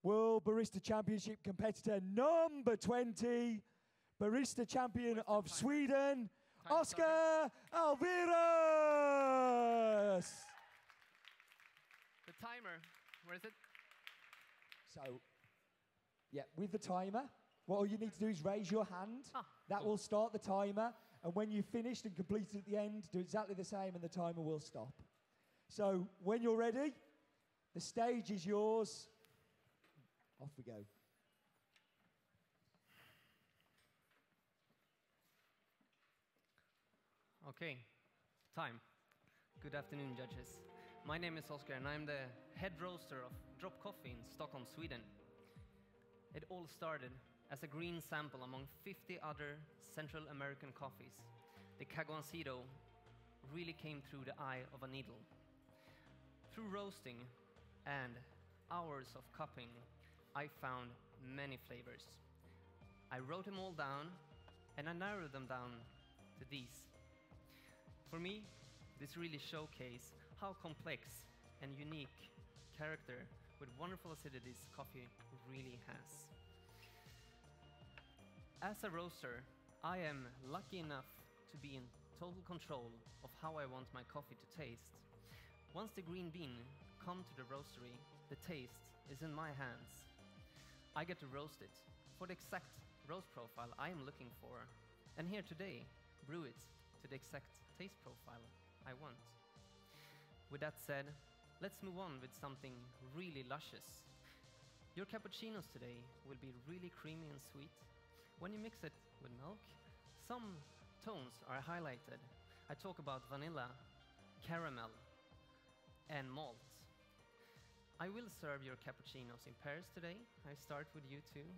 World Barista Championship competitor number 20, Barista Champion of Sweden, Oskar Alverus. The timer, where is it? So, yeah, with the timer, what all you need to do is raise your hand. That will start the timer. And when you've finished and completed at the end, do exactly the same and the timer will stop. So, when you're ready, the stage is yours. Off we go. Okay, time. Good afternoon, judges. My name is Oskar, and I'm the head roaster of Drop Coffee in Stockholm, Sweden. It all started as a green sample among 50 other Central American coffees. The Caguancito really came through the eye of a needle. Through roasting and hours of cupping, I found many flavors. I wrote them all down, and I narrowed them down to these. For me, this really showcases how complex and unique character with wonderful acidities coffee really has. As a roaster, I am lucky enough to be in total control of how I want my coffee to taste. Once the green bean come to the roastery, the taste is in my hands. I get to roast it for the exact roast profile I am looking for, and here today, brew it to the exact taste profile I want. With that said, let's move on with something really luscious. Your cappuccinos today will be really creamy and sweet. When you mix it with milk, some tones are highlighted. I talk about vanilla, caramel, and malt. I will serve your cappuccinos in pairs today. I start with you two.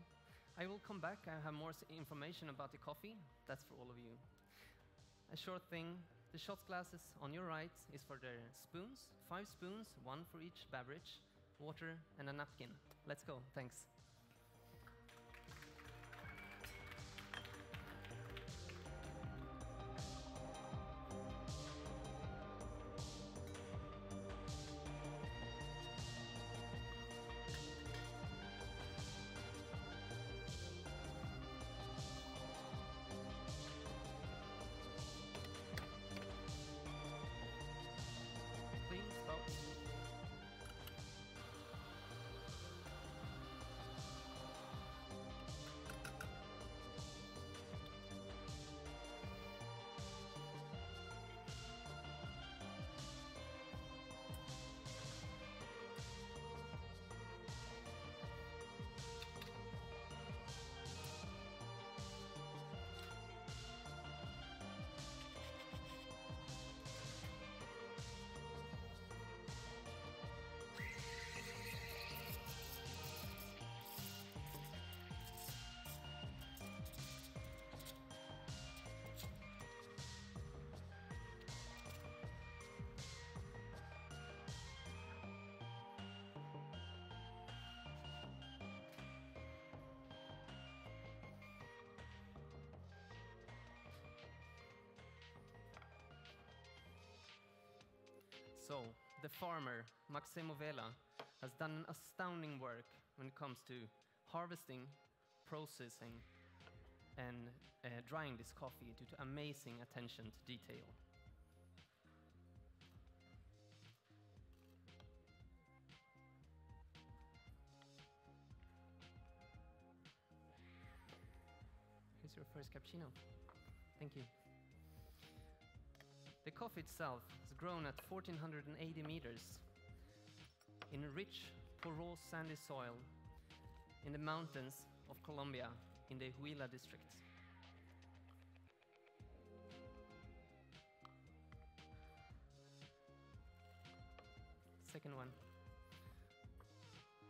I will come back. I have more information about the coffee. That's for all of you. A short thing, the shot glasses on your right is for the spoons. 5 spoons, 1 for each beverage, water, and a napkin. Let's go, thanks. So, the farmer, Maximo Vela, has done an astounding work when it comes to harvesting, processing, and drying this coffee due to amazing attention to detail. Here's your first cappuccino. Thank you. The coffee itself is grown at 1,480 meters in a rich, porous, sandy soil in the mountains of Colombia in the Huila district. Second one.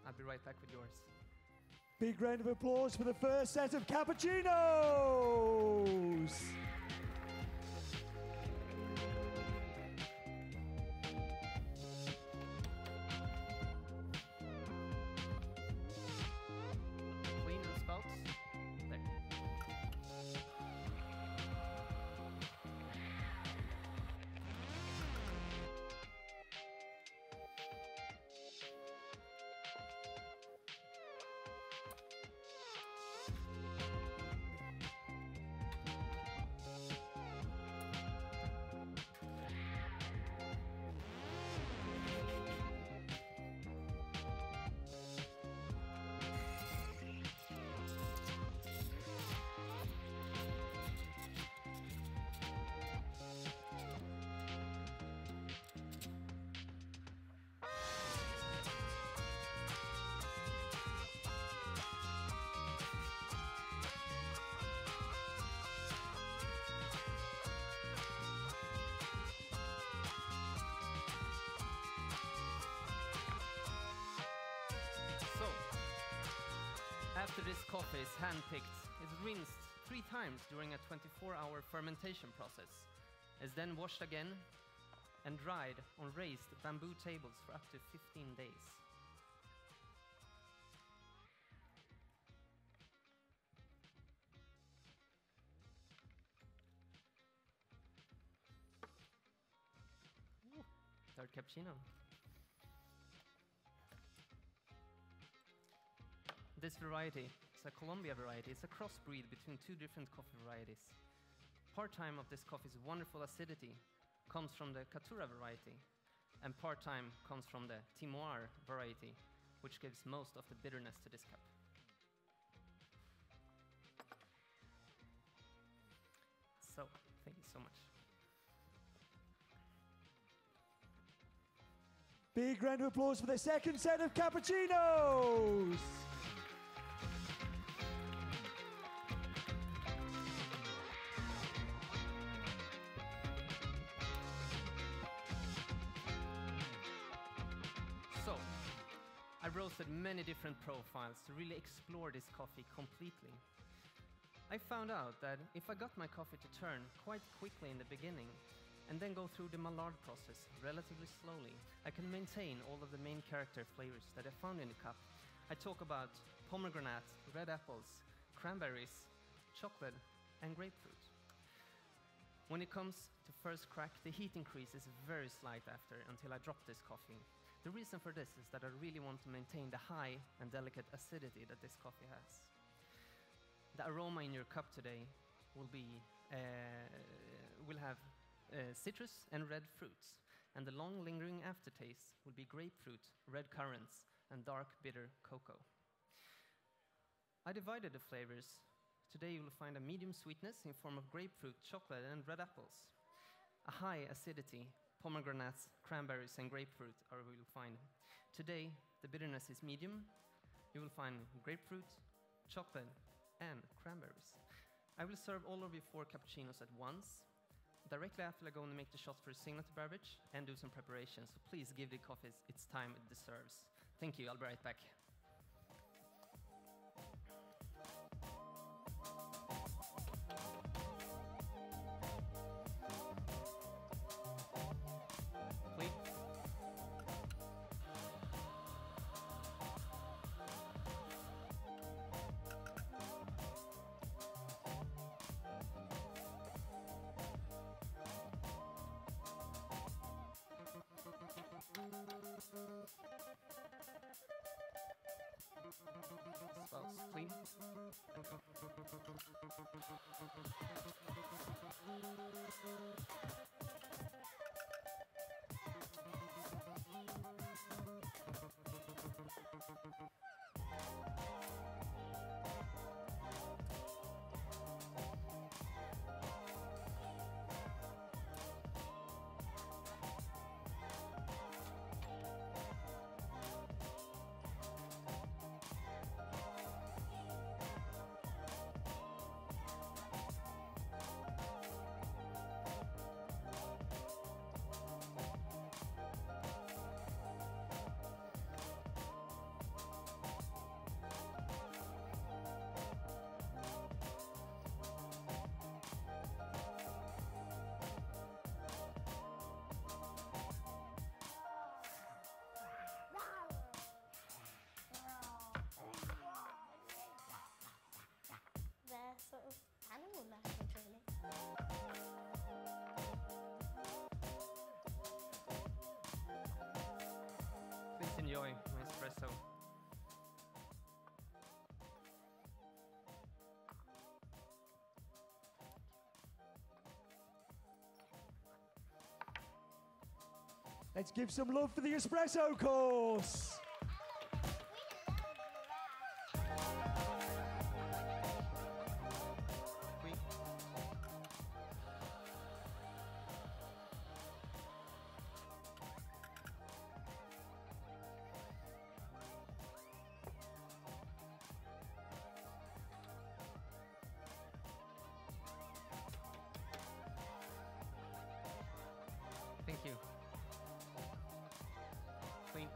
I'll be right back with yours. Big round of applause for the first set of cappuccinos. After this coffee is hand-picked, it's rinsed 3 times during a 24-hour fermentation process. It's then washed again and dried on raised bamboo tables for up to 15 days. Ooh, third cappuccino. This variety is a Colombia variety. It's a crossbreed between 2 different coffee varieties. Part-time of this coffee's wonderful acidity comes from the Caturra variety, and part-time comes from the Timoir variety, which gives most of the bitterness to this cup. So, thank you so much. Big round of applause for the second set of cappuccinos! So, I roasted many different profiles to really explore this coffee completely. I found out that if I got my coffee to turn quite quickly in the beginning and then go through the Maillard process relatively slowly, I can maintain all of the main character flavors that I found in the cup. I talk about pomegranate, red apples, cranberries, chocolate, and grapefruit. When it comes to first crack, the heat increase is very slight after until I drop this coffee. The reason for this is that I really want to maintain the high and delicate acidity that this coffee has. The aroma in your cup today will have citrus and red fruits, and the long lingering aftertaste will be grapefruit, red currants, and dark bitter cocoa. I divided the flavors. Today you will find a medium sweetness in form of grapefruit, chocolate, and red apples. A high acidity, pomegranates, cranberries, and grapefruit are what you'll find. Today, the bitterness is medium. You will find grapefruit, chocolate, and cranberries. I will serve all of you 4 cappuccinos at once. Directly after, I'm going to make the shots for a signature beverage and do some preparations. So please give the coffee its time it deserves. Thank you. I'll be right back. Please. Spouts, clean. They're sort of animal lessons, really. Please enjoy my espresso. Let's give some love for the espresso course. Oui. Thank you. Clean.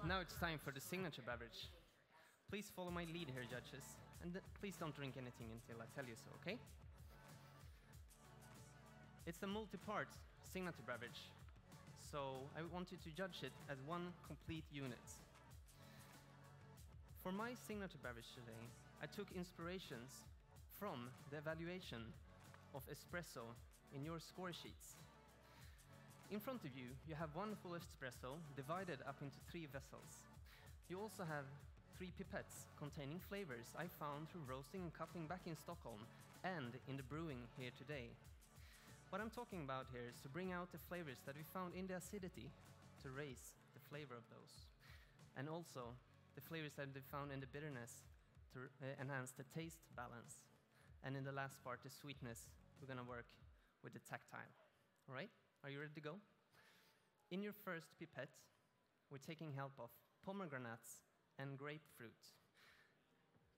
Now it's time for the signature beverage. Please follow my lead here, judges, and please don't drink anything until I tell you so, okay? It's a multi-part signature beverage, so I want you to judge it as one complete unit. For my signature beverage today, I took inspirations from the evaluation of espresso in your score sheets. In front of you, you have one full espresso divided up into 3 vessels. You also have 3 pipettes containing flavors I found through roasting and cupping back in Stockholm and in the brewing here today. What I'm talking about here is to bring out the flavors that we found in the acidity to raise the flavor of those. And also the flavors that we found in the bitterness to enhance the taste balance. And in the last part, the sweetness, we're gonna work with the tactile. All right, are you ready to go? In your first pipette, we're taking help of pomegranates and grapefruit.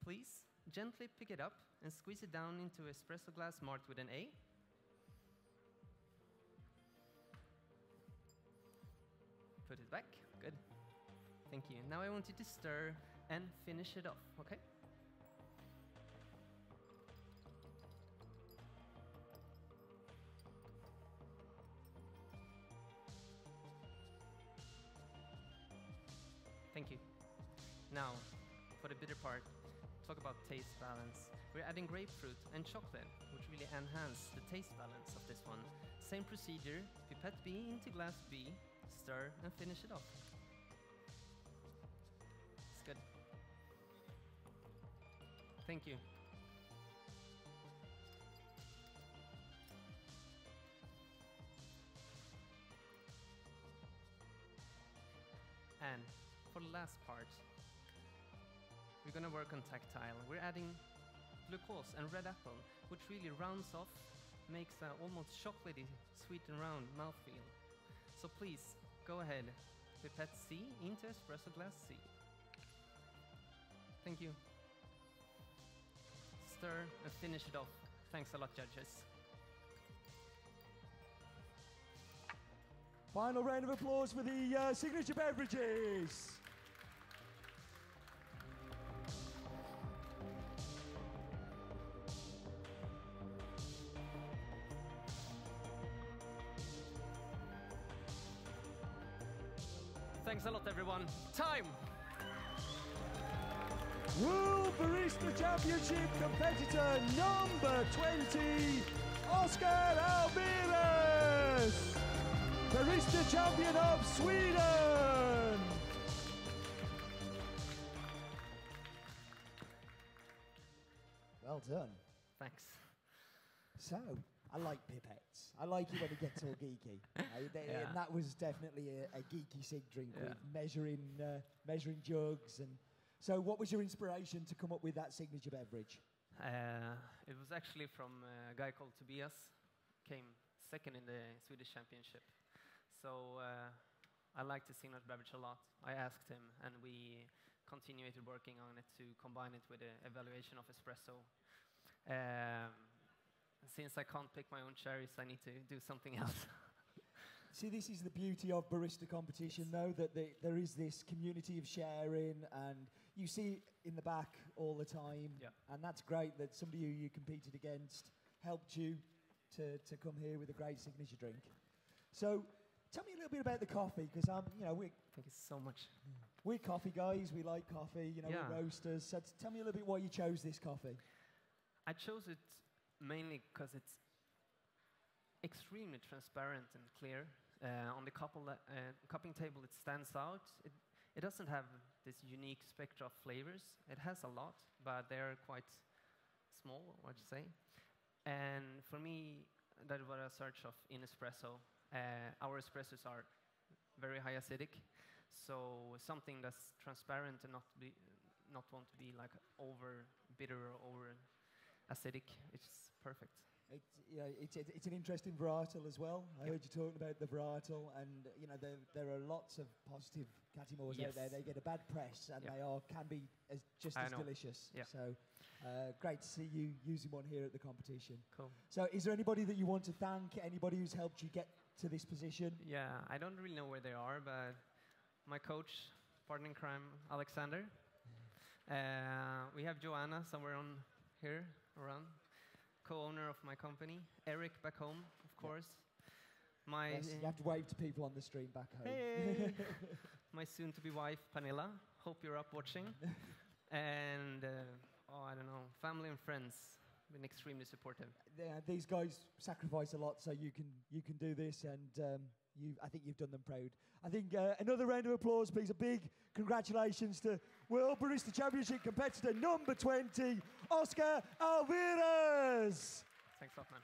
Please gently pick it up and squeeze it down into espresso glass marked with an A. Put it back, good. Thank you. Now I want you to stir and finish it off, okay? Thank you. Now, for the bitter part, talk about taste balance. We're adding grapefruit and chocolate, which really enhance the taste balance of this one. Same procedure, pipette B into glass B, stir and finish it off. It's good. Thank you. And for the last part, we're gonna work on tactile. We're adding glucose and red apple, which really rounds off, makes an almost chocolatey, sweet and round mouthfeel. So please, go ahead, pipette C into espresso glass C. Thank you. Stir and finish it off. Thanks a lot, judges. Final round of applause for the signature beverages. Thanks a lot, everyone. Time! World Barista Championship competitor number 20, Oskar Alverus, Barista Champion of Sweden. Well done. Thanks. So, I like pipettes. I like it when it gets all geeky. Yeah. And that was definitely a geeky sig drink Yeah. with measuring jugs. And so, what was your inspiration to come up with that signature beverage? It was actually from a guy called Tobias, came second in the Swedish championship. So I liked the signature beverage a lot. I asked him, and we continued working on it to combine it with the evaluation of espresso. Since I can't pick my own cherries, I need to do something else. See, this is the beauty of barista competition, though, that there is this community of sharing, and you see it in the back all the time. Yeah. And that's great that somebody who you competed against helped you to come here with a great signature drink. So, tell me a little bit about the coffee, because Thank you so much. we're coffee guys. We like coffee. Yeah. We're roasters. So, tell me a little bit why you chose this coffee. I chose it mainly because it's extremely transparent and clear. On the cupping table, it stands out. It doesn't have this unique spectra of flavors. It has a lot, but they're quite small, what you say. And for me, that was a search of in espresso. Our espressos are very high acidic, so something that's transparent and not want to be like over bitter or over acidic. It's perfect. It's an interesting varietal as well. I heard you talking about the varietal, and there are lots of positive catimors out there. They get a bad press, and they can be just as delicious. Yeah. So great to see you using one here at the competition. Cool. So is there anybody that you want to thank? Anybody who's helped you get to this position? Yeah, I don't really know where they are, but my coach, partner in crime, Alexander. We have Joanna somewhere on here around, co-owner of my company. Eric back home, of course. My Yes, you have to wave to people on the stream back home. Hey! My soon-to-be wife, Pernilla. Hope you're up watching. And, I don't know, family and friends. Been extremely supportive. Yeah, these guys sacrifice a lot so you can do this, and I think you've done them proud. I think another round of applause, please. A big congratulations to World Barista Championship competitor number 20, Oskar Alverus. Thanks a lot, man.